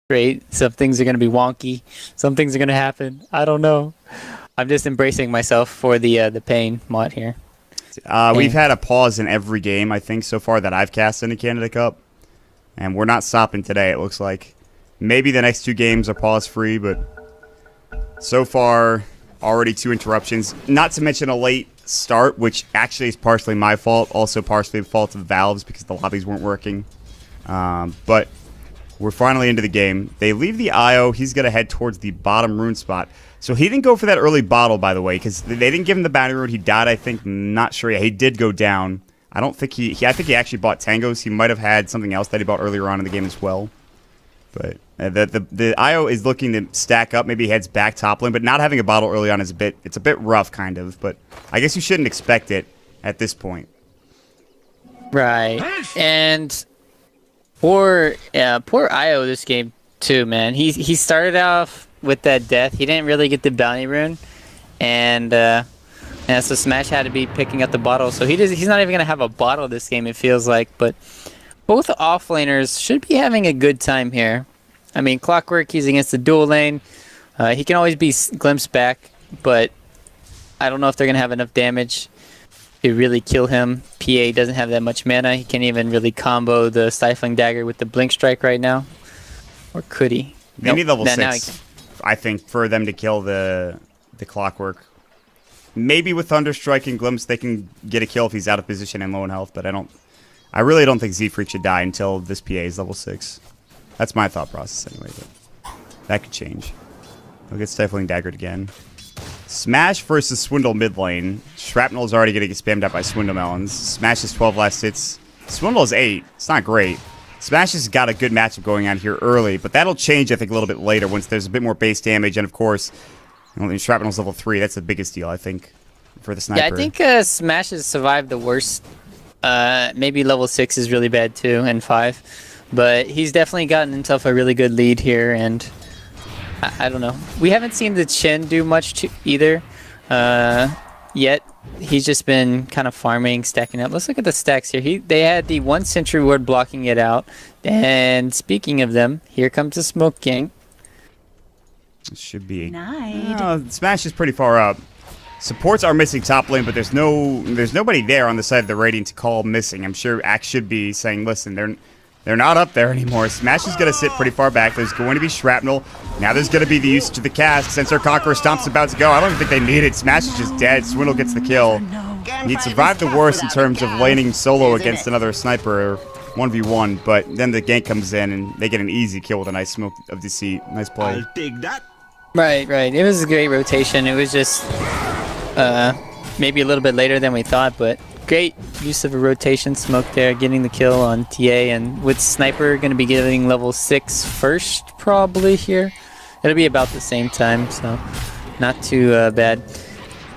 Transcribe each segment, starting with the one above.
Great. Some things are going to be wonky. Some things are going to happen. I don't know. I'm just embracing myself for the pain mod here. We've had a pause in every game, I think, so far that I've cast in the Canada Cup. And we're not stopping today, it looks like. Maybe the next 2 games are pause-free, but so far, already 2 interruptions. Not to mention a late start, which actually is partially my fault, also partially the fault of the Valves because the lobbies weren't working. But we're finally into the game. They leave the IO. He's going to head towards the bottom rune spot. So he didn't go for that early bottle, by the way, because they didn't give him the bounty rune. He died, I think. Not sure. Yeah, he did go down. I don't think I think he actually bought tangos. He might have had something else that he bought earlier on in the game as well. But the IO is looking to stack up. Maybe he heads back top lane, but not having a bottle early on is it's a bit rough, kind of. But I guess you shouldn't expect it at this point. Right. And poor IO this game too, man. He started off with that death. He didn't really get the bounty rune, and so Smash had to be picking up the bottle. So he's not even gonna have a bottle this game, it feels like. But both offlaners should be having a good time here. I mean, Clockwork, he's against the dual lane. He can always be glimpsed back, but I don't know if they're gonna have enough damage to really kill him. PA doesn't have that much mana. He can't even really combo the Stifling Dagger with the Blink Strike right now. Or could he? They need level Now 6, I think, for them to kill the Clockwork. Maybe with Thunderstrike and Glimpse, they can get a kill if he's out of position and low in health, but I really don't think Z-Freak should die until this PA is level 6. That's my thought process anyway, but that could change. He'll get Stifling Daggered again. Smash versus Swindle mid lane. Shrapnel is already going to get spammed out by Swindle Melons. Smash is 12 last hits. Swindle is 8. It's not great. Smash has got a good matchup going on here early, but that'll change, I think, a little bit later once there's a bit more base damage. And, of course, Shrapnel's level 3. That's the biggest deal, I think, for the Sniper. Yeah, I think Smash has survived the worst. Maybe level 6 is really bad, too, and 5. But he's definitely gotten himself a really good lead here, and I don't know. We haven't seen the Chen do much either yet. He's just been kind of farming, stacking up. Let's look at the stacks here. They had the 1 Sentry Ward blocking it out. And speaking of them, here comes the Smoke King. It should be. Smash is pretty far up. Supports are missing top lane, but there's nobody there on the side of the Radiant to call missing. I'm sure Axe should be saying, listen, they're not up there anymore. Smash is going to sit pretty far back. There's going to be Shrapnel. Now there's going to be the usage of the cast. Sensor Conqueror Stomp's about to go. I don't even think they need it. Smash is just dead. Swindle gets the kill. He'd survived the worst in terms of laning solo against another sniper, 1v1, but then the gank comes in and they get an easy kill with a nice smoke of deceit. Nice play. I'll take that. Right. It was a great rotation. It was just maybe a little bit later than we thought, but great use of a rotation smoke there, getting the kill on TA, and with Sniper going to be getting level 6 first probably here. It'll be about the same time, so not too bad.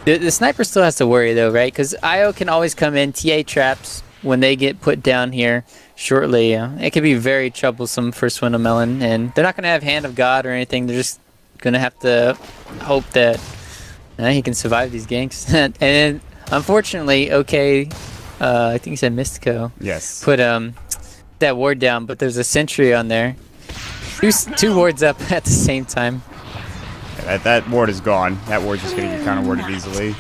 The Sniper still has to worry though, right? Because IO can always come in, TA traps when they get put down here shortly. It could be very troublesome for Swindle Melon, and they're not going to have Hand of God or anything. They're just going to have to hope that he can survive these ganks. And then, unfortunately, okay, I think he said Mystico. Yes. Put that ward down, but there's a sentry on there. Two wards up at the same time. Yeah, that ward is gone. That ward's just going to get counter-warded easily.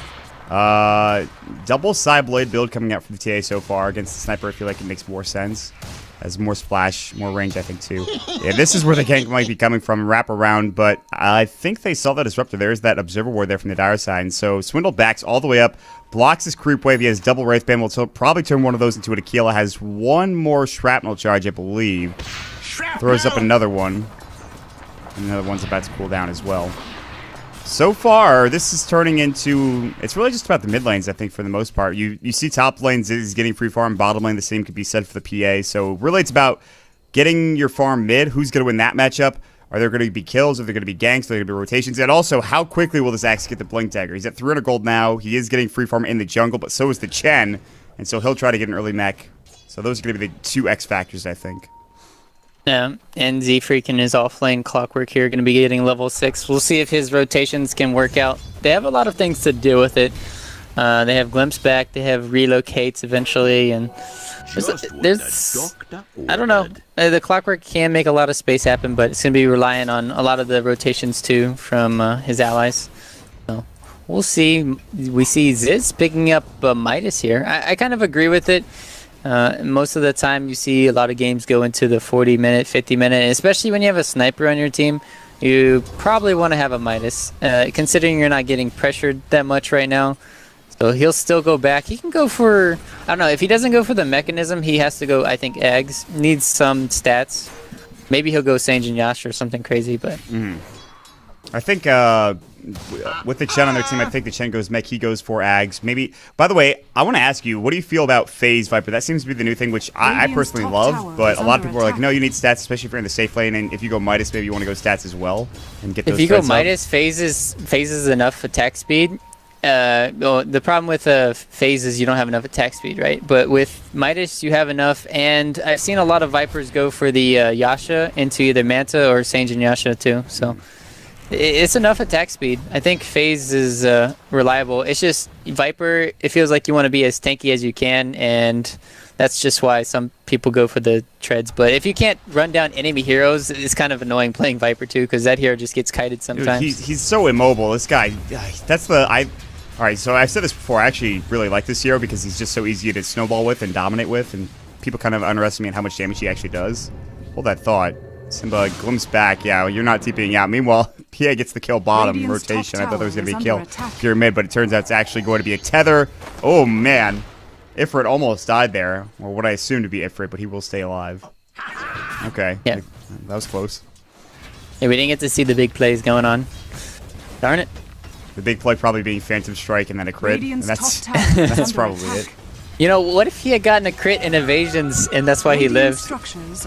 Double side blade build coming out from the TA so far against the Sniper. I feel like it makes more sense. Has more splash, more range, I think, too. Yeah, this is where the gank might be coming from, wrap around, but I think they saw that disruptor. There's that Observer Ward there from the Dire side, and so Swindle backs all the way up, blocks his creep wave. He has double Wraith Band. Will probably turn one of those into an Aquila. Has one more Shrapnel charge, I believe. Throws up another one. And another one's about to cool down as well. So far, this is turning into... It's really just about the mid lanes, I think, for the most part. You see top lanes is getting free farm. Bottom lane, the same could be said for the PA. So really, it's about getting your farm mid. Who's going to win that matchup? Are there going to be kills? Are there going to be ganks? Are there going to be rotations? And also, how quickly will this Axe get the Blink Dagger? He's at 300 gold now. He is getting free farm in the jungle, but so is the Chen. And so he'll try to get an early mech. So those are going to be the 2 X factors, I think. Yeah, and Z-Freak and his offlane Clockwork here are going to be getting level 6. We'll see if his rotations can work out. They have a lot of things to do with it. They have Glimpse back. They have relocates eventually, and there's I don't know. The Clockwork can make a lot of space happen, but it's gonna be relying on a lot of the rotations too from his allies. So we'll see. We see Ziz picking up Midas here. I kind of agree with it. Most of the time, you see a lot of games go into the 40-minute, 50-minute, especially when you have a sniper on your team. You probably want to have a Midas, considering you're not getting pressured that much right now. So he'll still go back. He can go for, I don't know, if he doesn't go for the mechanism, he has to go, I think, eggs. Needs some stats. Maybe he'll go Sanjin Yash or something crazy, but... I think with the Chen on their team, I think the Chen goes mech, he goes for Ags. Maybe. By the way, I want to ask you, what do you feel about Phase Viper? That seems to be the new thing, which I personally love, but a lot of people are like, no, you need stats, especially if you're in the safe lane, and if you go Midas, maybe you want to go stats as well and get those. If you go threads up. Midas, phases enough attack speed. Well, the problem with Phase is you don't have enough attack speed, right? But with Midas, you have enough, and I've seen a lot of Vipers go for the Yasha into either Manta or Sanjin Yasha too, so... It's enough attack speed. I think Phase is reliable. It's just Viper, it feels like you want to be as tanky as you can, and that's just why some people go for the treads. But if you can't run down enemy heroes, it's kind of annoying playing Viper too, because that hero just gets kited sometimes. Dude, he's so immobile. This guy, that's the... Alright, so I've said this before. I actually really like this hero because he's just so easy to snowball with and dominate with, and people kind of underestimate how much damage he actually does. Hold that thought. Simba glimpse back. Yeah, you're not TPing out. Meanwhile, PA gets the kill bottom rotation. I thought there was going to be a kill here mid, but it turns out it's actually going to be a tether. Oh, man. Ifrit almost died there, or what I assume to be Ifrit, but he will stay alive. Okay. Yeah. That was close. Yeah, we didn't get to see the big plays going on. Darn it. The big play probably being Phantom Strike and then a crit. And that's probably it. You know, what if he had gotten a crit in evasions and that's why he lived?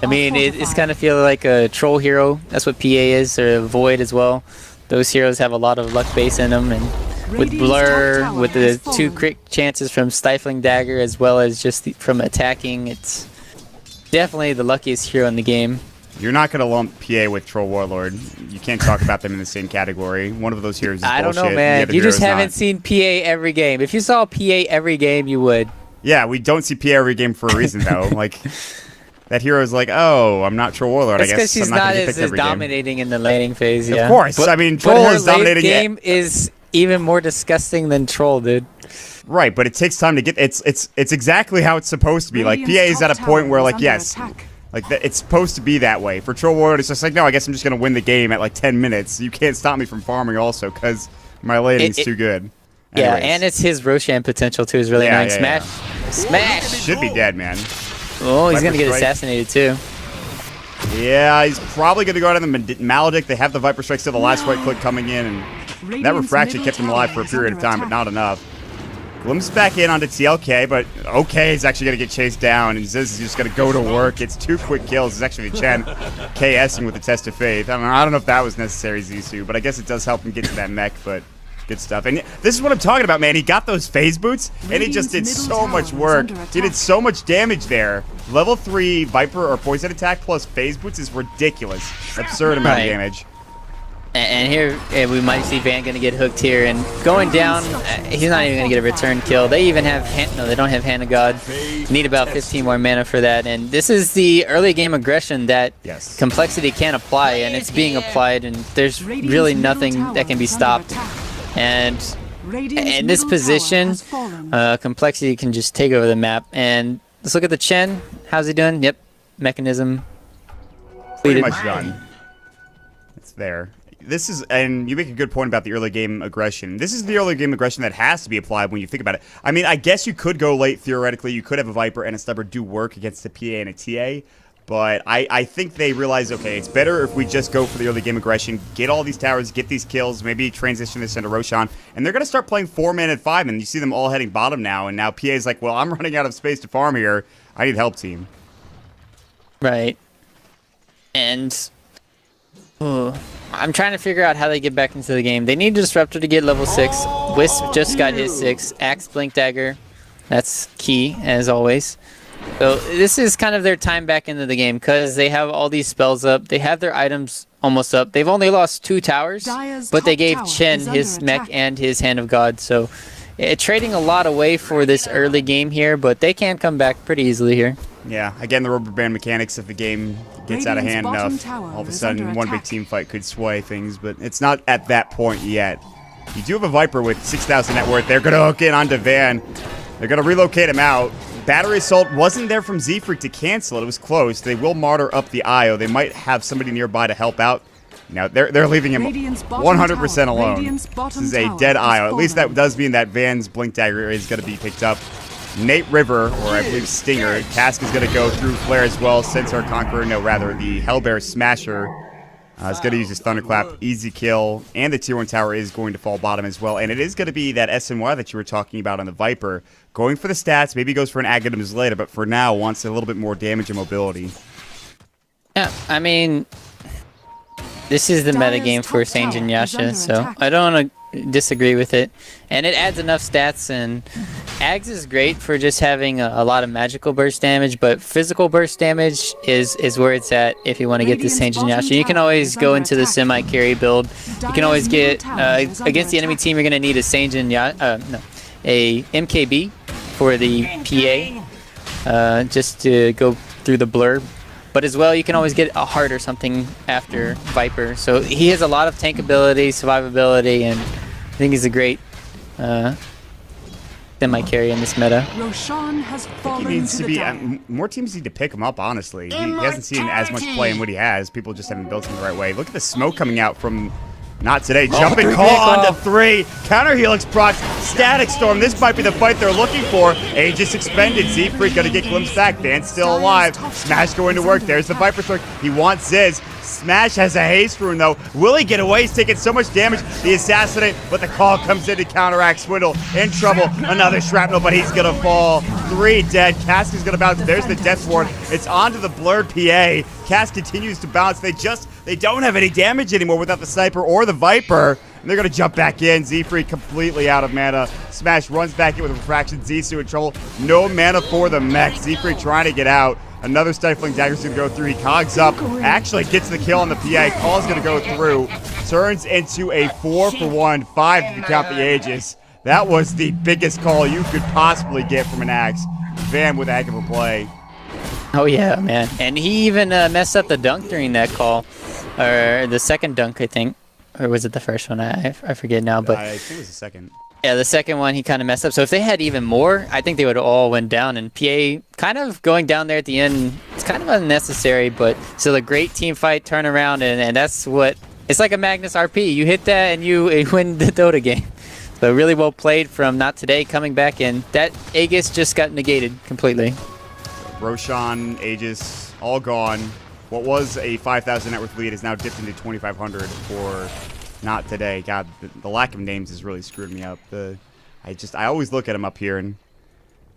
I mean, it's kind of feel like a troll hero. That's what PA is, or a Void as well. Those heroes have a lot of luck base in them, and with Blur, with the 2 crit chances from Stifling Dagger as well as just from attacking, it's definitely the luckiest hero in the game. You're not going to lump PA with Troll Warlord. You can't talk about them in the same category. One of those heroes is I bullshit. don't know, man. You just haven't seen PA every game. If you saw PA every game, you would. Yeah, we don't see PA every game for a reason, though. Like, that hero is like, oh, I'm not Troll Warlord. It's I guess she's I'm not not going to get picked as every game. dominating in the laning phase, yeah. Of course. But, I mean, Troll is dominating. Late game is even more disgusting than Troll, dude. Right, but it takes time to get... It's exactly how it's supposed to be. Like, PA is at a point where, like, yes... Like, it's supposed to be that way. For Troll Warlord, it's just like, no, I guess I'm just going to win the game at, like, 10 minutes. You can't stop me from farming also, because my lating's too good. Anyways. Yeah, and it's his Roshan potential, too, is really nice. Yeah. Smash! Should be dead, man. Oh, he's going to get assassinated, too. Yeah, he's probably going to go out of the Maledict. They have the Viper Strike still, the last right click coming in, and that refraction kept him alive for a period of time, but not enough. Glimpse back in onto TLK, but OK is actually going to get chased down, and Ziz is just going to go to work. It's 2 quick kills. It's actually Chen KSing with the Test of Faith. I don't know if that was necessary, Zissou, but I guess it does help him get to that mech, but good stuff. And this is what I'm talking about, man. He got those phase boots, and he just did so much work. He did so much damage there. Level 3 Viper or Poison Attack plus phase boots is ridiculous. Absurd amount of damage. And here we might see Van gonna get hooked here, and going down, he's not even gonna get a return kill. They even have no, they don't have Hand of God. Need about 15 more mana for that, and this is the early game aggression that compLexity can apply, and it's being applied, and there's really nothing that can be stopped. And in this position, compLexity can just take over the map. And let's look at the Chen. How's he doing? Yep, mechanism pretty much done. It's there. This is, and you make a good point about the early game aggression. This is the early game aggression that has to be applied when you think about it. I mean, I guess you could go late theoretically. You could have a Viper and a Stubber do work against the PA and a TA. But I think they realize, okay, it's better if we just go for the early game aggression, get all these towers, get these kills, maybe transition this into Roshan. And they're going to start playing 4-man at 5, and you see them all heading bottom now. And now PA's like, well, I'm running out of space to farm here. I need help, team. Right. And I'm trying to figure out how they get back into the game. They need Disruptor to get level 6. Wisp just got his 6. Axe, Blink Dagger. That's key, as always. So this is kind of their time back into the game, because they have all these spells up. They have their items almost up. They've only lost 2 towers, but they gave Chen his mech and his Hand of God. So trading a lot away for this early game here, but they can come back pretty easily here. Yeah, again, the rubber band mechanics, if the game gets out of hand enough, all of a sudden one big team fight could sway things, but it's not at that point yet. You do have a Viper with 6,000 net worth. They're going to hook in onto Van. They're going to relocate him out. Battery Assault wasn't there from Z-Freak to cancel it. It was close. They will martyr up the IO. They might have somebody nearby to help out. Now, they're leaving him 100% alone. This is a dead IO. At least that does mean that Van's Blink Dagger is going to be picked up. Nate River, or I believe Stinger. Cask is going to go through Flare as well. Centaur Conqueror, no, rather, the Hellbear Smasher is going to use his Thunderclap. Easy kill. And the Tier 1 tower is going to fall bottom as well. And it is going to be that SNY that you were talking about on the Viper. Going for the stats. Maybe goes for an Aghanim's later, but for now wants a little bit more damage and mobility. Yeah, I mean, this is the metagame for Sage and Yasha, so I don't want to disagree with it. And it adds enough stats, and Ags is great for just having a lot of magical burst damage, but physical burst damage is where it's at if you want to get this Sage and Yasha. You can always go into the semi-carry build. You can always get, against the enemy team, you're going to need a Sage and a MKB for the PA, just to go through the blur. But as well, you can always get a heart or something after Viper. So he has a lot of tank ability, survivability, and I think he's a great semi-carry in this meta. Roshan has I think fallen he needs to be. down. More teams need to pick him up, honestly. He hasn't seen as much play in what he has. People just haven't built him the right way. Look at the smoke coming out from... Not today. Jumping call onto 3. Counter Helix procs. Static Storm. This might be the fight they're looking for. Aegis expended. Z-Freak going to get glimpsed back. Van's still alive. Smash going to work. There's the Viper Sword. He wants Ziz. Smash has a haste rune, though. Will he get away? He's taking so much damage. The assassinate, but the call comes in to counteract Swindle. In trouble. Another shrapnel, but he's going to fall. 3 dead. Cask is going to bounce. There's the Death Ward. It's onto the blurred PA. Cask continues to bounce. They don't have any damage anymore without the Sniper or the Viper. And they're going to jump back in. Z-Freak completely out of mana. Smash runs back in with Refraction. Zisu in trouble. No mana for the mech. Z-Freak trying to get out. Another Stifling Dagger's going to go through. He cogs up. Actually gets the kill on the PA. Call's going to go through. Turns into a 4-for-1. 5 if you count the Aegis. That was the biggest call you could possibly get from an Axe. Van with a heck of a play. Oh yeah, man. And he even messed up the dunk during that call. Or the second dunk, I think. Or was it the first one? I forget now. But I think it was the second. Yeah, the second one he kind of messed up. So if they had even more, I think they would all went down. And PA kind of going down there at the end, it's kind of unnecessary. But still a great team fight, turn around, and that's what... It's like a Magnus RP. You hit that and you win the Dota game. So really well played from Not Today coming back in. That Aegis just got negated completely. Roshan, Aegis, all gone. What was a 5,000 net worth lead is now dipped into 2,500 for Not Today. God, the lack of names has really screwed me up. I always look at them up here, and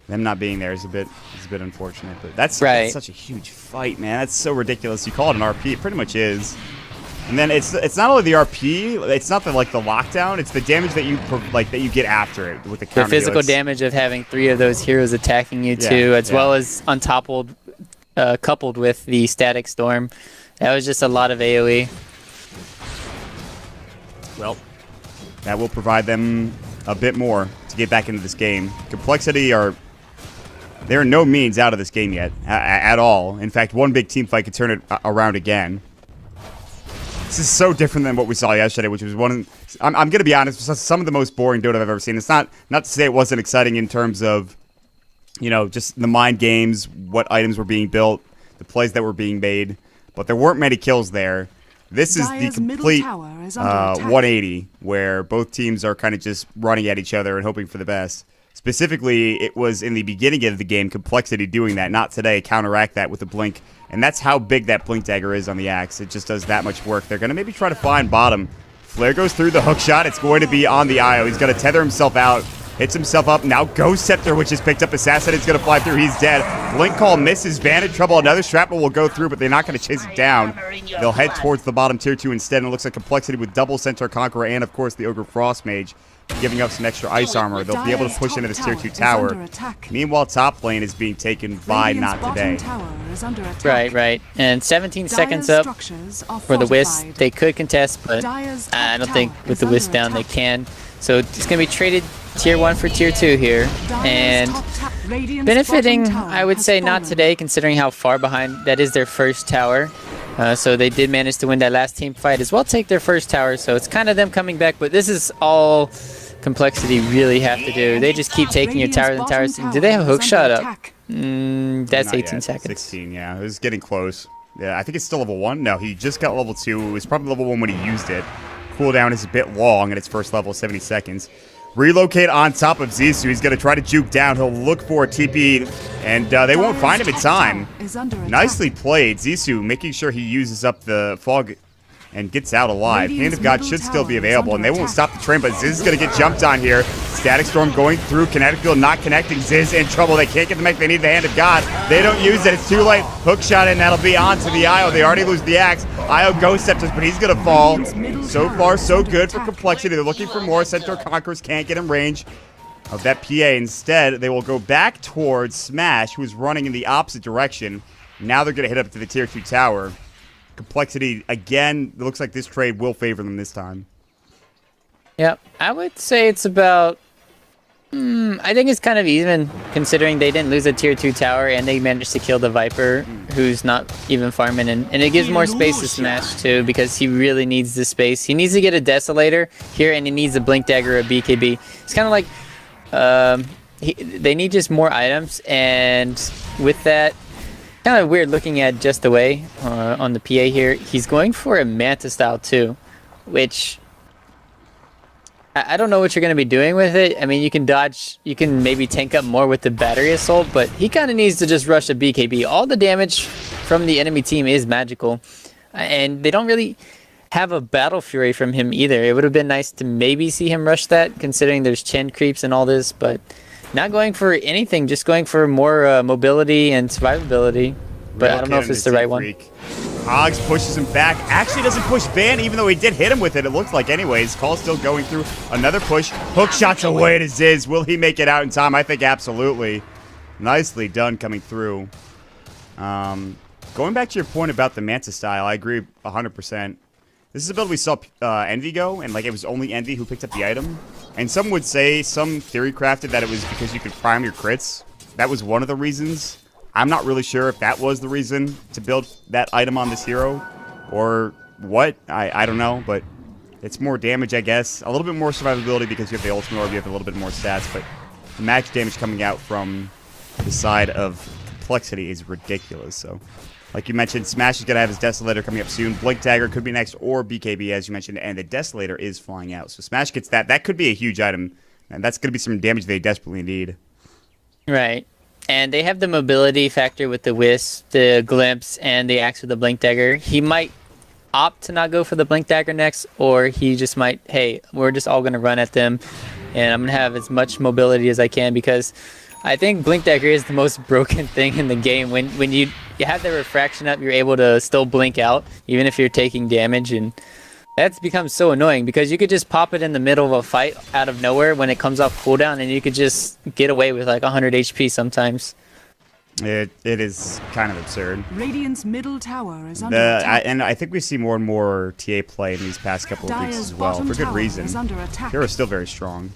them not being there is a bit unfortunate. But that's such a huge fight, man. That's so ridiculous. You call it an RP, it pretty much is. And then it's not only the RP, it's not the lockdown, it's the damage that you get after it with the counter. The physical damage of having 3 of those heroes attacking you too, as well as coupled with the static storm. That was just a lot of AoE. Well, that will provide them a bit more to get back into this game. compLexity they're no means out of this game yet at all. In fact, one big team fight could turn it around again. This is so different than what we saw yesterday, which was I'm going to be honest, some of the most boring Dota I've ever seen. It's not to say it wasn't exciting in terms of, just the mind games, what items were being built, the plays that were being made, but there weren't many kills there. This is the complete 180, where both teams are kind of just running at each other and hoping for the best. Specifically, it was in the beginning of the game, compLexity doing that, Not Today, counteract that with a blink. And that's how big that Blink Dagger is on the Axe. It just does that much work. They're going to maybe try to find bottom. Flare goes through the hook shot. It's going to be on the IO. He's going to tether himself out. Hits himself up. Now Ghost Scepter, which is picked up. Assassin's going to fly through. He's dead. Blink Call misses. Van in trouble. Another Shrapnel will go through, but they're not going to chase it down. They'll head towards the bottom tier 2 instead. And it looks like compLexity with double Centaur Conqueror and, of course, the Ogre Frost Mage, giving up some extra ice armor. They'll be able to push into this tier 2 tower. Meanwhile, top lane is being taken by Not Today. Right. And 17 seconds up for the Wisp. They could contest, but I don't think with the Wisp down they can. So it's going to be traded tier 1 for tier 2 here, and benefiting, I would say, not today, considering how far behind that is their first tower. So they did manage to win that last team fight as well, take their first tower, so it's kind of them coming back, but this is all compLexity really have to do. They just keep taking your towers and towers. Do they have a hook shot up? That's Not 18 yet. seconds. 16, yeah. It was getting close. Yeah, I think it's still level 1. No, he just got level 2. It was probably level 1 when he used it. Cooldown is a bit long at its first level, 70 seconds. Relocate on top of Zissou. He's going to try to juke down. He'll look for a TP, and they won't find him in time. Nicely played. Zissou making sure he uses up the fog and gets out alive. Hand of God should still be available, and they won't stop the train, but Ziz is going to get jumped on here. Static Storm going through. Kinetic Field not connecting. Ziz in trouble. They can't get the mech. They need the Hand of God. They don't use it. It's too late. Hook shot, and that'll be on to the Io. They already lose the axe. Io Ghost Scepters, but he's going to fall. So far, so good for compLexity. They're looking for more. Centaur Conquerors can't get in range of that PA. Instead, they will go back towards Smash, who is running in the opposite direction. Now they're going to hit up to the tier 2 tower. compLexity, again, it looks like this trade will favor them this time. Yep, I would say it's about... I think it's kind of even, considering they didn't lose a tier 2 tower and they managed to kill the Viper, who's not even farming. And it gives more space to Smash, too, because he really needs the space. He needs to get a Desolator here, and he needs a Blink Dagger or a BKB. It's kind of like... they need just more items, and with that... Kind of weird looking at Just Away on the PA here. He's going for a Manta style too, which I don't know what you're going to be doing with it. I mean, you can dodge, you can maybe tank up more with the battery assault, but he kind of needs to just rush a BKB. All the damage from the enemy team is magical, and they don't really have a Battle Fury from him either. It would have been nice to maybe see him rush that, considering there's Chen creeps and all this, but not going for anything, just going for more mobility and survivability. But I don't know if it's the right one. Oggs pushes him back. Actually doesn't push Van, even though he did hit him with it. It looks like anyways. Call's still going through. Another push. Hook shots away to Ziz. Will he make it out in time? I think absolutely. Nicely done coming through. Going back to your point about the Manta style, I agree 100%. This is a build we saw Envy go, and like it was only Envy who picked up the item. And some would say, some theory crafted that it was because you could prime your crits. That was one of the reasons. I'm not really sure if that was the reason to build that item on this hero, or what. I don't know, but it's more damage, I guess. A little bit more survivability because you have the ultimate orb, you have a little bit more stats, but the max damage coming out from the side of compLexity is ridiculous. So, like you mentioned, Smash is going to have his Desolator coming up soon. Blink Dagger could be next, or BKB, as you mentioned, and the Desolator is flying out. So Smash gets that. That could be a huge item, and that's going to be some damage they desperately need. Right. And they have the mobility factor with the Wisp, the Glimpse, and the Axe with the Blink Dagger. He might opt to not go for the Blink Dagger next, or he just might, hey, we're just all going to run at them, and I'm going to have as much mobility as I can, because I think Blink Dagger is the most broken thing in the game. When you have the refraction up, you're able to still blink out, even if you're taking damage, and that's become so annoying, because you could just pop it in the middle of a fight out of nowhere when it comes off cooldown, and you could just get away with like 100 HP sometimes. It is kind of absurd. Radiant's middle tower is under attack. And I think we see more and more TA play in these past couple of weeks as well, for good reason. Hero's still very strong.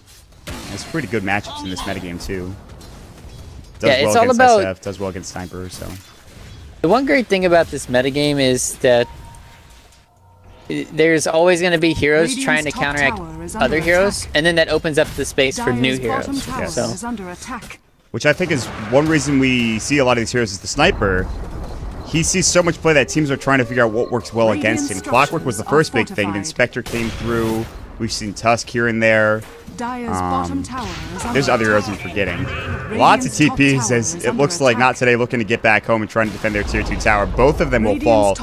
There's pretty good matchups in this metagame too. Does yeah, it's well all against about... SF, does well against Sniper, so... The one great thing about this metagame is that there's always going to be heroes Radiant's trying to counteract other heroes, and then that opens up the space for new heroes. Yes. Which I think is one reason we see a lot of these heroes is the Sniper. He sees so much play that teams are trying to figure out what works well against him. Clockwork was the first big thing, then Spectre came through. We've seen Tusk here and there. There's other heroes I'm forgetting. Lots of TPs as it looks like Not Today looking to get back home and trying to defend their tier 2 tower. Both of them will fall.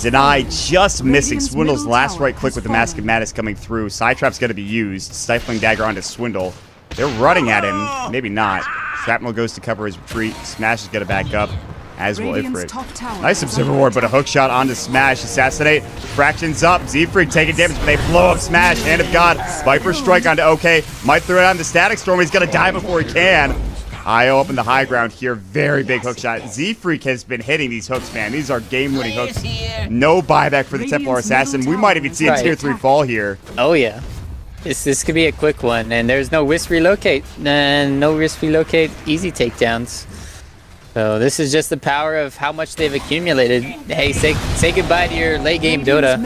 Deny just missing. Swindle's last right click with the Mask of Madness coming through. Psytrap's going to be used. Stifling Dagger onto Swindle. They're running at him. Maybe not. Shrapnel goes to cover his retreat. Smash is going to back up, as will Ifrit. Nice Observer Ward, but a hook shot onto Smash. Assassinate. Fractions up. Z-Freak taking damage, but they blow up Smash. Hand of God. Viper strike onto OK. Might throw it on the Static Storm. He's going to die before he can. Io up in the high ground here. Very big hook shot. Z-Freak has been hitting these hooks, man. These are game-winning hooks. No buyback for the Templar Assassin. We might even see a tier 3 fall here. Oh, yeah. This could be a quick one, and there's no risk relocate, and no risk relocate, easy takedowns. So this is just the power of how much they've accumulated. Hey, say goodbye to your late game Dota.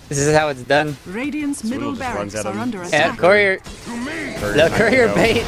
This is how it's done. Radiant's middle barracks are under Yeah, attack. courier. The courier bait.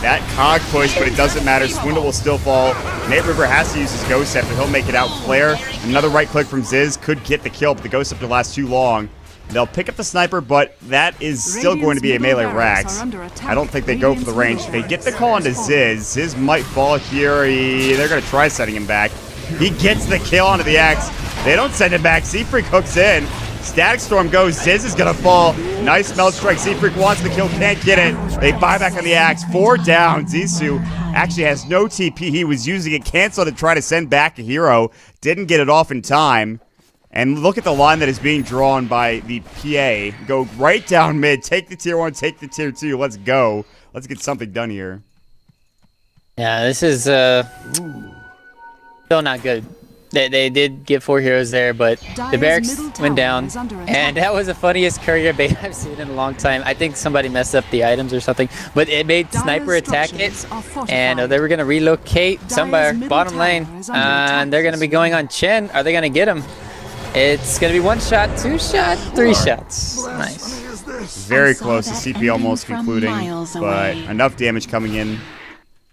That cog push, but it doesn't matter. Swindle will still fall. Nate River has to use his Ghost Scepter. He'll make it out. Flare, another right click from Ziz could get the kill, but the Ghost Scepter lasts too long. They'll pick up the sniper, but that is still going to be a melee Rax. I don't think they go for the range. They get the call onto Ziz. Ziz might fall here. They're going to try setting him back. He gets the kill onto the Axe. They don't send him back. Seafreak hooks in. Static Storm goes. Ziz is going to fall. Nice Melt Strike. Seafreak wants the kill. Can't get it. They buy back on the Axe. 4 down. Zisu actually has no TP. He was using it. Canceled to try to send back a hero. Didn't get it off in time. And look at the line that is being drawn by the PA. Go right down mid. Take the tier 1. Take the tier 2. Let's go. Let's get something done here. Yeah, this is still not good. They did get 4 heroes there, but the barracks went down. And that was the funniest courier bait I've seen in a long time. I think somebody messed up the items or something. But it made Sniper attack it. And they were going to relocate somewhere, bottom lane. And they're going to be going on Chen. Are they going to get him? It's going to be 1 shot, 2 shot, 3 shots. Nice. Very close to CP almost concluding, but enough damage coming in.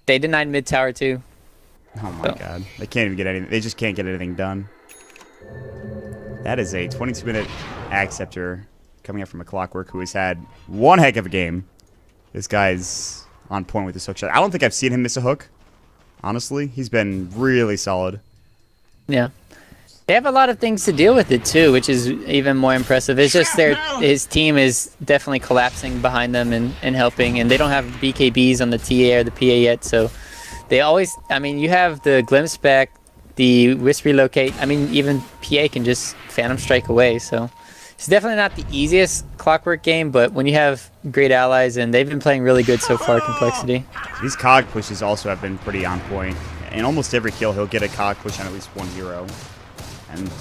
They denied mid tower too. Oh my god. They can't even get anything. They just can't get anything done. That is a 22-minute Axe Scepter coming up from a Clockwork who has had one heck of a game. This guy's on point with his hook shot. I don't think I've seen him miss a hook. Honestly, he's been really solid. Yeah. They have a lot of things to deal with it too, which is even more impressive. It's just his team is definitely collapsing behind them and helping, and they don't have BKBs on the TA or the PA yet, so they always, I mean, you have the glimpse back, the risk relocate. I mean, even PA can just Phantom Strike away, so it's definitely not the easiest Clockwork game, but when you have great allies, and they've been playing really good so far, compLexity. These cog pushes also have been pretty on point. In almost every kill, he'll get a cog push on at least one hero. And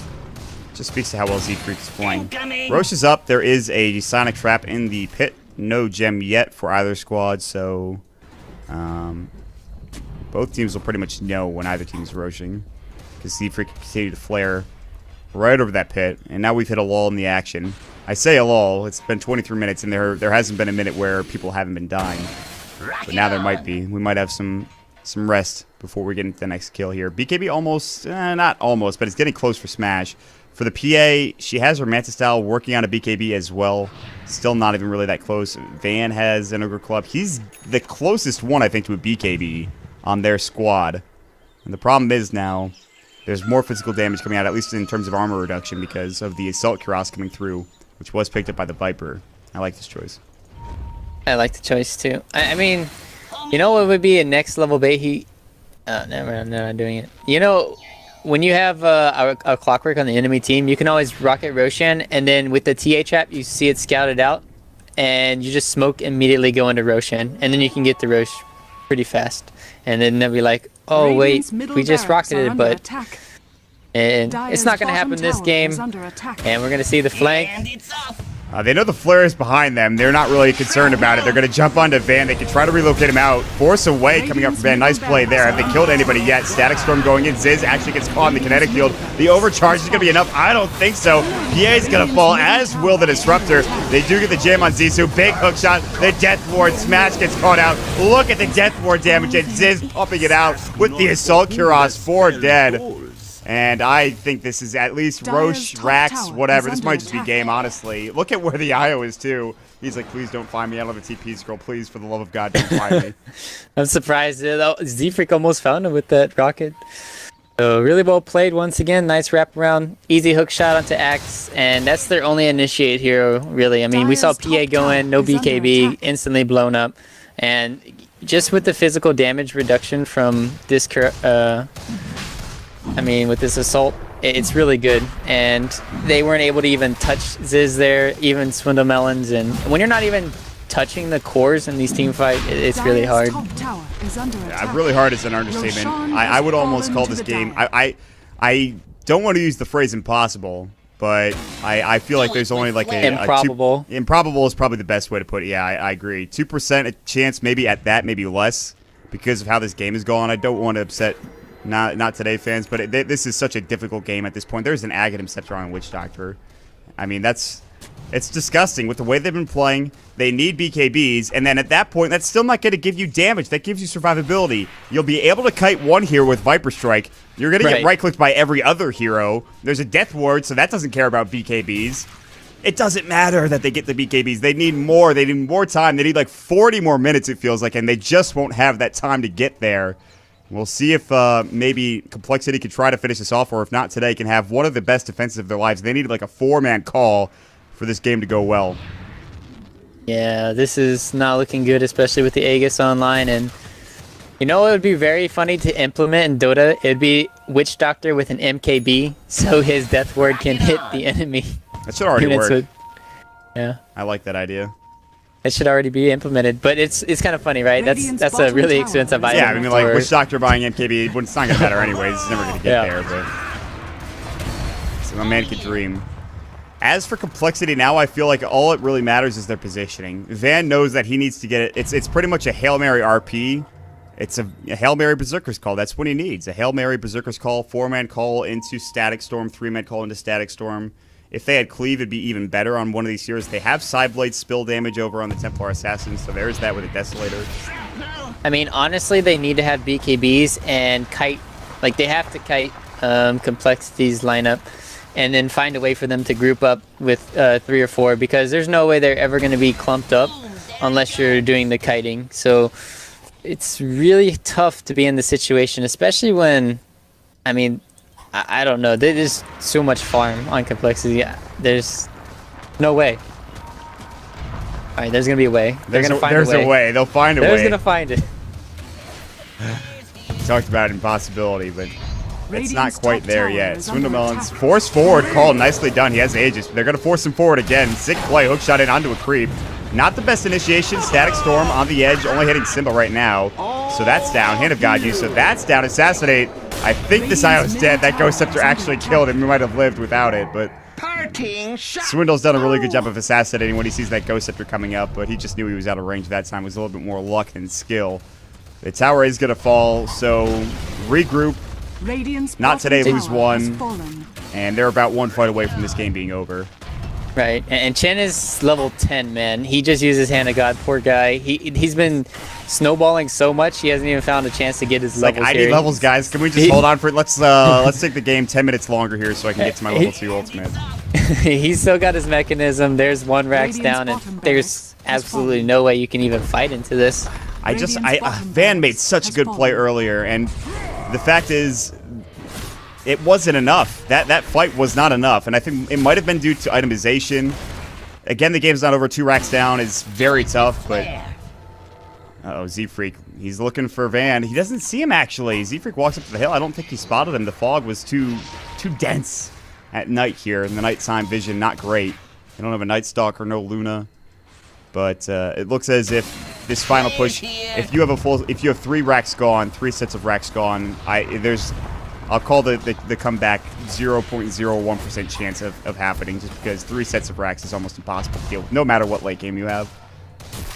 just speaks to how well Seafreak is playing. Roche is up. There is a Sonic Trap in the pit. No gem yet for either squad, so both teams will pretty much know when either team is roaching, because Seafreak can continue to flare right over that pit. And now we've hit a lull in the action. I say a lull. It's been 23 minutes, and there hasn't been a minute where people haven't been dying. But now there might be. We might have some rest before we get into the next kill here. BKB almost, not almost, but it's getting close for Smash. For the PA, she has her Manta Style working on a BKB as well. Still not even really that close. Van has an Ogre Club. He's the closest one, I think, to a BKB on their squad. And the problem is now, there's more physical damage coming out, at least in terms of armor reduction, because of the Assault Cuirass coming through, which was picked up by the Viper. I like this choice. I like the choice too. I mean, you know what would be a next level bait? Never mind, I'm not doing it. You know, when you have a Clockwork on the enemy team, you can always rocket Roshan, and then with the TA trap, you see it scouted out, and you just smoke immediately go into Roshan, and then you can get the Rosh pretty fast. And then they'll be like, oh wait, we just rocketed it, but and it's not going to happen this game, and we're going to see the flank. They know the flare is behind them. They're not really concerned about it. They're going to jump onto Van. They can try to relocate him out. Force away coming up from Van. Nice play there. Have they killed anybody yet? Static Storm going in. Ziz actually gets caught in the kinetic field. The overcharge is going to be enough. I don't think so. PA is going to fall, as will the Disruptor. They do get the jam on Zizou. Big hook shot. The Death Ward. Smash gets caught out. Look at the Death Ward damage, and Ziz pumping it out with the Assault Cuirass. 4 dead. And I think this is at least Roche, Rax, whatever. This might just be game, honestly. Look at where the IO is, too. He's like, please don't find me. I don't have a TP scroll. Please, for the love of God, don't find me. I'm surprised. Z-Freak almost found him with that rocket. So really well played once again. Nice wraparound. Easy hook shot onto Axe. And that's their only initiate hero, really. I mean, we saw PA go in, no BKB, instantly blown up. And just with the physical damage reduction from this with this assault, it's really good, and they weren't able to even touch Ziz there, even Swindle Melons, and when you're not even touching the cores in these team fights, it's really hard. Yeah, really hard is an understatement. I would almost call this game, I don't want to use the phrase impossible, but I feel like there's only like a improbable. Improbable is probably the best way to put it. Yeah, I agree. 2% a chance, maybe at that, maybe less, because of how this game is going. I don't want to upset not today fans, but this is such a difficult game at this point. There's an Aghanim Scepter on Witch Doctor. I mean, it's disgusting with the way they've been playing. They need BKBs, and then at that point, that's still not going to give you damage. That gives you survivability. You'll be able to kite one here with Viper Strike. You're going to get right-clicked by every other hero. There's a Death Ward, so that doesn't care about BKBs. It doesn't matter that they get the BKBs. They need more. They need more time. They need like 40 more minutes, it feels like, and they just won't have that time to get there. We'll see if maybe compLexity can try to finish this off, or if not today, can have one of the best defenses of their lives. They need like a 4-man call for this game to go well. Yeah, this is not looking good, especially with the Aegis online. And you know what would be very funny to implement in Dota? It'd be Witch Doctor with an MKB, so his Death Ward can hit the enemy. That should already work. Yeah. I like that idea. It should already be implemented, but it's kind of funny, right? That's a really expensive item. Yeah, I mean, like Witch Doctor buying MKB, it's not gonna matter anyways. It's never gonna get there, but so a man could dream. As for compLexity, now I feel like all it really matters is their positioning. Van knows that he needs to get it. It's pretty much a Hail Mary RP. It's a Hail Mary Berserker's Call. That's what he needs. A Hail Mary Berserker's Call, 4-man call into Static Storm, 3-man call into Static Storm. If they had Cleave, it'd be even better on one of these heroes. They have Sideblade spill damage over on the Templar Assassin, so there's that with a Desolator. I mean, honestly, they need to have BKBs and kite. Like, they have to kite compLexity's lineup and then find a way for them to group up with 3 or 4, because there's no way they're ever going to be clumped up unless you're doing the kiting. So it's really tough to be in the situation, especially when, I mean, I don't know, there's so much farm on compLexity. There's no way. Alright, there's gonna be a way. They're gonna find a way. There's a way. They'll find a way. They're gonna find it. Talked about impossibility, but it's not quite there yet. Swindlemelon's force forward call, nicely done. He has Aegis. They're gonna force him forward again. Sick play, hookshot in onto a creep. Not the best initiation. Static Storm on the edge, only hitting Simba right now. So that's down. Hand of God use. So that's down. Assassinate. I think this IO's dead. That Ghost Scepter actually killed him. He might have lived without it, but Swindle's done a really good job of assassinating when he sees that Ghost Scepter coming up, but he just knew he was out of range that time. It was a little bit more luck than skill. The tower is going to fall, so regroup. Not today, lose one. And they're about 1 fight away from this game being over. Right, and Chen is level 10, man. He just uses Hand of God, poor guy. He's been snowballing so much, he hasn't even found a chance to get his levels. Like, I need levels, guys. Can we just hold on for it? Let's take the game 10 minutes longer here so I can get to my level 2 ultimate. He's still got his mechanism. There's 1 Rax down, and there's absolutely no way you can even fight into this. Van made such a good play earlier, and the fact is, it wasn't enough. That fight was not enough, and I think it might have been due to itemization. Again, the game's not over. 2 racks down is very tough, but... Uh-oh, Z-Freak. He's looking for Van. He doesn't see him, actually. Z-Freak walks up to the hill. I don't think he spotted him. The fog was too dense at night here, and the nighttime vision, not great. They don't have a Night Stalker, no Luna. But it looks as if this final push, if you have 3 racks gone, 3 sets of racks gone, I'll call the comeback 0.01% chance of happening, just because 3 sets of racks is almost impossible to deal with, no matter what late game you have.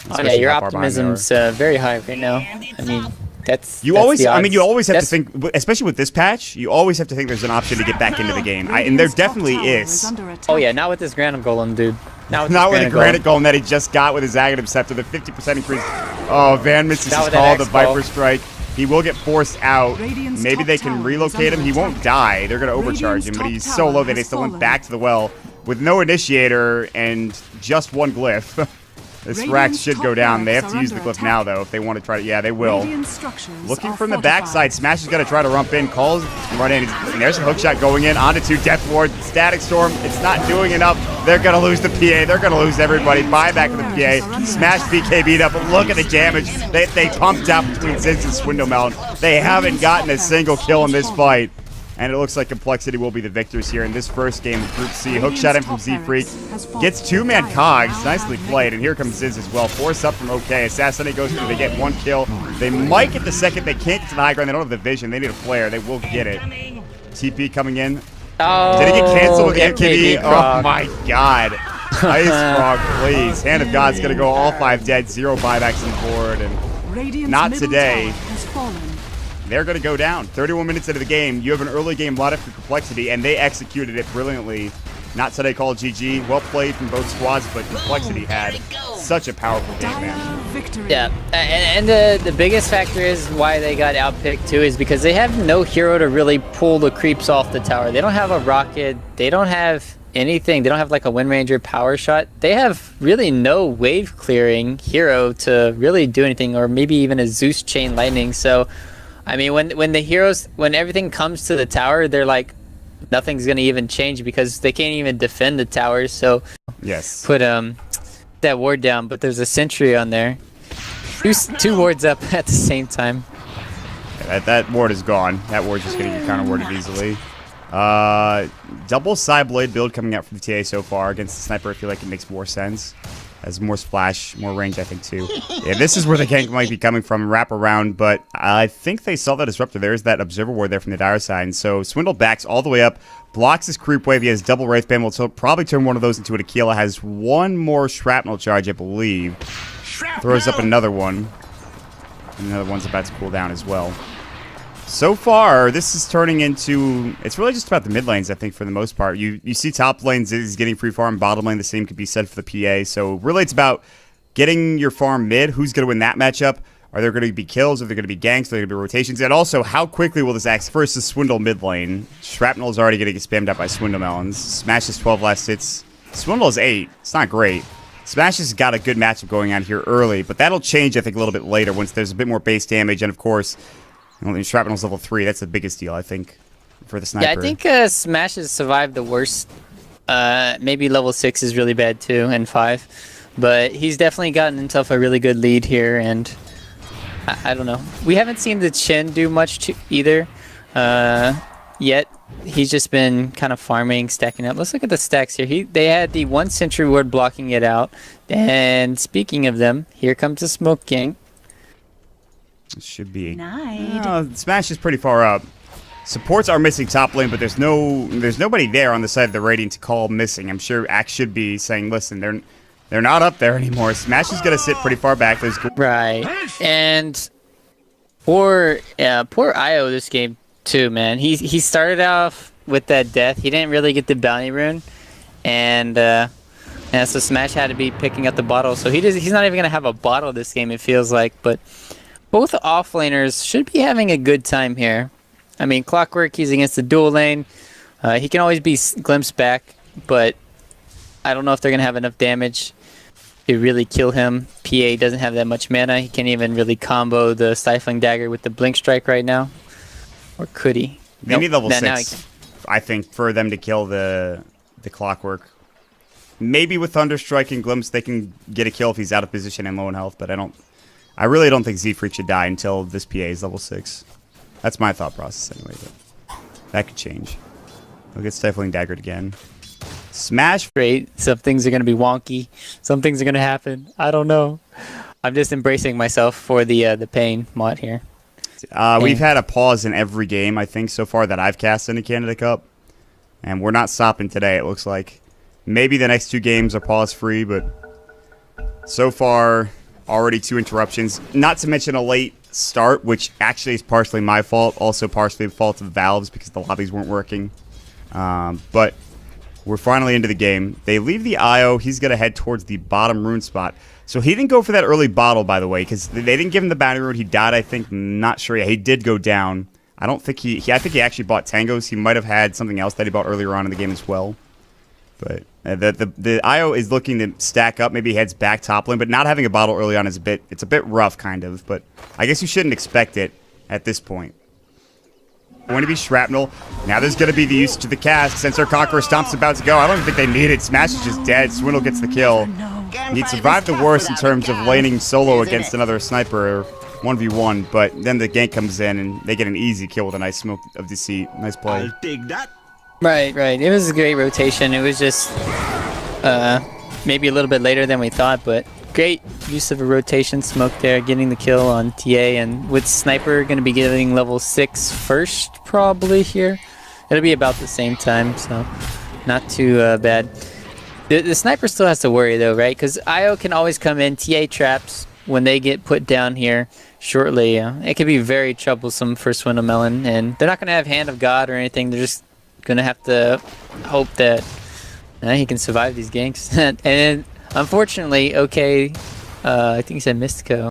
Oh, yeah, your optimism's very high right now. I mean, that's you always have to think, especially with this patch, you always have to think there's an option to get back into the game, and there definitely is. Oh yeah, not with this Granite Golem, dude. Not with the Granite Golem that he just got with his Aghanim Scepter, the 50% increase. Oh, Van misses his call, the Viper Strike. He will get forced out. Maybe they can relocate him. He won't die. They're going to overcharge him, but he's so low that he still went back to the well with no initiator and just 1 glyph. This rack should go down. They have to use the glyph now, though, if they want to try to... Yeah, they will. Looking from the backside. Smash is going to try to rump in. Calls run in. And there's a hookshot going in. Onto 2 Death Ward. Static Storm. It's not doing enough. They're going to lose the PA. They're going to lose everybody. Buyback of the PA. Smash BK beat up. But look at the damage. They pumped out between Zinz and Swindlemelon. They haven't gotten a single kill in this fight. And it looks like compLexity will be the victors here in this first game of Group C. Hookshot in from Z-Freak. Gets 2-man cogs. Nicely played. And here comes Zinz as well. Force up from OK. Assassinate goes through. They get 1 kill. They might get the second. They can't get to the high ground. They don't have the vision. They need a flare. They will get it. TP coming in. Oh, Did it get canceled with the MKB MKB? Oh proc. my god. Ice Frog, please. Hand of God's gonna go all 5 dead, 0 buybacks on the board, and Radiant's not middle today. tower has fallen. They're gonna go down. 31 minutes into the game, you have an early game lot for compLexity, and they executed it brilliantly. Not today, called GG. Well played from both squads, but compLexity had such a powerful game, man. Victory. Yeah, and the biggest factor is why they got outpicked too is because they have no hero to really pull the creeps off the tower. They don't have a rocket. They don't have anything. They don't have like a Wind Ranger power shot. They have really no wave clearing hero to really do anything, or maybe even a Zeus chain lightning. So, I mean, when everything comes to the tower, they're like, nothing's gonna even change because they can't even defend the towers. So Yes. put that ward down, but there's a sentry on there. Two wards up at the same time. Yeah, that ward is gone. That ward's just gonna get counter warded easily. Double side blade build coming out from the TA so far against the sniper. I feel like it makes more sense. Has more splash, more range, I think, too. Yeah, this is where the gank might be coming from, wrap around, but I think they saw that disruptor. There's that observer ward there from the dire side, and so Swindle backs all the way up, blocks his creep wave. He has double Wraith Band, will probably turn one of those into an Aquila. Has one more shrapnel charge, I believe. Throws up another one. And another one's about to cool down as well. So far, this is turning into... It's really just about the mid lanes, I think, for the most part. You see top lanes is getting free farm. Bottom lane, the same could be said for the PA. So really, it's about getting your farm mid. Who's going to win that matchup? Are there going to be kills? Are there going to be ganks? Are there going to be rotations? And also, how quickly will this axe versus Swindle mid lane? Shrapnel is already going to get spammed up by Swindle Melons. Smash is 12 last hits. Swindle is 8. It's not great. Smash has got a good matchup going on here early, but that'll change, I think, a little bit later once there's a bit more base damage. And, of course... Shrapnel's level 3. That's the biggest deal, I think, for the sniper. Yeah, I think Smash has survived the worst. Maybe level 6 is really bad too, and 5. But he's definitely gotten himself a really good lead here, and I don't know. We haven't seen the Chen do much either yet. He's just been kind of farming, stacking up. Let's look at the stacks here. They had the 1 sentry ward blocking it out. And speaking of them, here comes the Smoke King. It should be. Nice. Smash is pretty far up. Supports are missing top lane, but there's nobody there on the side of the Radiant to call missing. I'm sure Axe should be saying, listen, they're not up there anymore. Smash is gonna sit pretty far back. There's right, and poor Io this game too, man. He started off with that death. He didn't really get the bounty rune, and so Smash had to be picking up the bottle. So he's not even gonna have a bottle this game. It feels like, but. Both offlaners should be having a good time here. I mean, Clockwork, he's against the dual lane. He can always be glimpsed back, but I don't know if they're going to have enough damage to really kill him. PA doesn't have that much mana. He can't even really combo the Stifling Dagger with the Blink Strike right now. Or could he? They need level Now 6, I think, for them to kill the Clockwork. Maybe with Thunderstrike and Glimpse, they can get a kill if he's out of position and low in health, but I really don't think Zfreak should die until this PA is level 6. That's my thought process anyway, but that could change. He'll get Stifling Daggered again. Smash. Great. Some things are going to be wonky. Some things are going to happen. I don't know. I'm just embracing myself for the pain mod here. We've had a pause in every game, I think, so far that I've cast in the Canada Cup. And we're not stopping today, it looks like. Maybe the next 2 games are pause-free, but so far... Already 2 interruptions, not to mention a late start, which actually is partially my fault, also partially the fault of Valve's because the lobbies weren't working. But we're finally into the game. They leave the IO. He's going to head towards the bottom rune spot. So he didn't go for that early bottle, by the way, because they didn't give him the bounty rune. He died, I think. Not sure. Yeah, he did go down. I don't think I think he actually bought Tangos. He might have had something else that he bought earlier on in the game as well. But the IO is looking to stack up. Maybe he heads back top lane, but not having a bottle early on is it's a bit rough, kind of. But I guess you shouldn't expect it at this point. Going to be Shrapnel. Now there's going to be the usage of the cast. Sensor Conqueror Stomp's about to go. I don't even think they need it. Smash is just dead. Swindle gets the kill. He'd survived the worst in terms of laning solo against another sniper, 1v1, but then the gank comes in and they get an easy kill with a nice Smoke of Deceit. Nice play. I'll take that. Right. It was a great rotation. It was just maybe a little bit later than we thought, but great use of a rotation smoke there, getting the kill on TA, and with Sniper going to be getting level 6 first probably here. It'll be about the same time, so not too bad. The sniper still has to worry though, right? Because IO can always come in, TA traps when they get put down here shortly. It could be very troublesome for Swindlemelon, and they're not going to have Hand of God or anything. They're just going to have to hope that he can survive these ganks. And unfortunately, okay, I think he said Mystico.